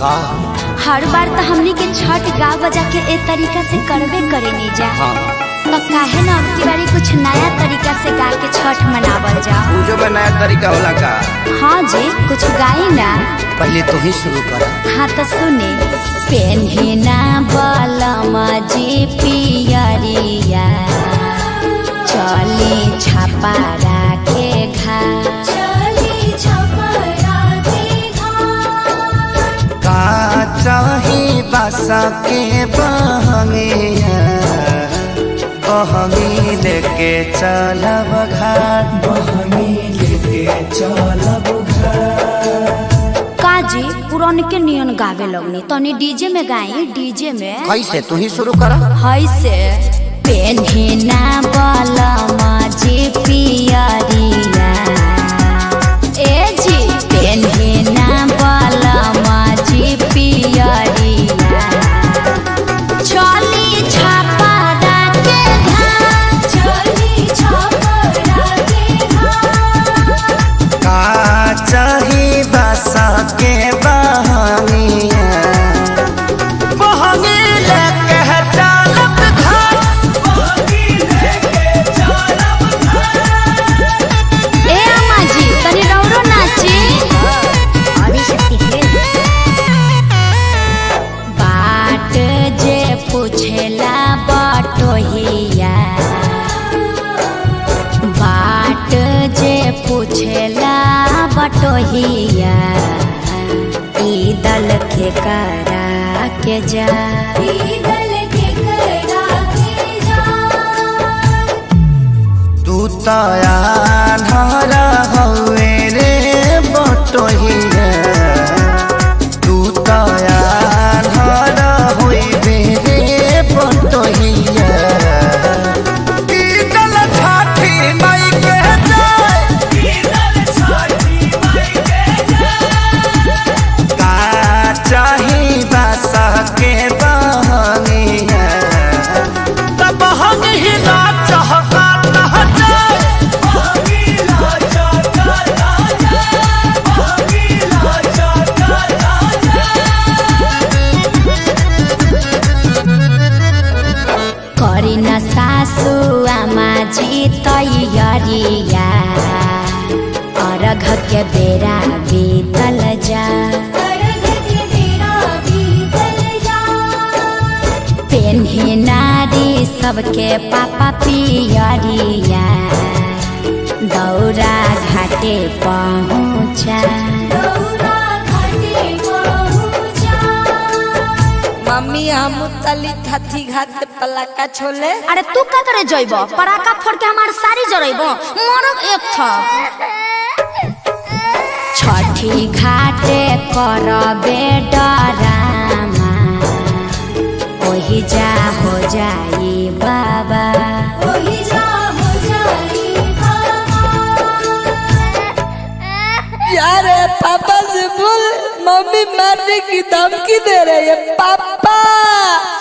का हर बार तो हमनी के छठ गा बजा के ए तरीका से करबे करे नहीं जा। हाँ तो काहे ना अब की बारी कुछ नया तरीका से गा के छठ मनावल जा। पूजो में नया तरीका होला का? हाँ जी कुछ गाई ना। पहले तो ही शुरू कर। हाँ तो सुने। पेन्हिना बलमा जी पियरिया चली छापा राखे घा का चाही बासा के बहंगिया बहंगी लेके चलब घाट काजी पुरान के नियन गावे लगनी तनी डीजे में गाई। डीजे में कैसे तू ही शुरू कर। हई से पेन्हिना बलमा जी पियरिया ए जी पेन्हिना बलमा जी पियरिया चली छापा राखे घाट चली छापा राखे घाट का चाही बासा के बहंगिया बहंगी लेके चलब घाट ए अम्मा जी तनी रौरो नाची। बाट जे पूछेला बटोहिया बाट जे पूछेला बटोहिया ई दल के करा के जा तू तया धरा हवे रे बटोहिया तू तया धरा होइबे रे बटोहिया ई दल छाठी माई के का चाही बासा के बहंगिया तब बहंगी ही ना चहका ना जाए करी न सासु आमा जी तैयारिया अर्घ के बेरा बीतल जा पेन्ही नारी सबके पापा पियरिया दौरा घाटे पहुँचा मम्मी हम तली थाथी घाट पलाका छोले। अरे तू का करे जइब पराका फोड़ के हमार सारी जरइब मरक एक था। छठी घाटे करबे डरामा ओही जा हो जाई बाबा ओही जा हो जाई यार पापा से बोल मम्मी मारने की धमकी दे रही है पापा।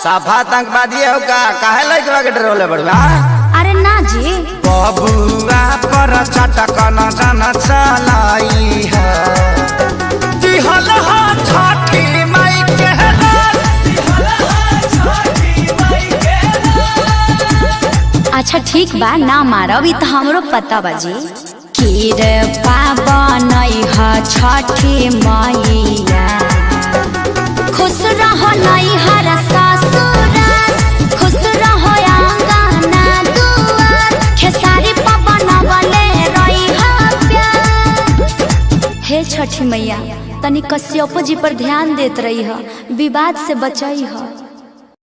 साफा आतंकवादी हो का काहे लइकवा के डरोले बड़वा? अरे ना जी बबुआ पर चटक न जन चलाई है दिहल हा छठी माई के अच्छा ठीक बा ना मारब ई त हमरो पता बाजी। खीर पावन ह छठी मैया खुश रहो नैहर ससुराल खुश रहो आंगना दुआर खेसारी पवन वाले रही प्यार। हे छठी मैया तनी कश्यप जी पर ध्यान देत रही ह विवाद से बचई ह।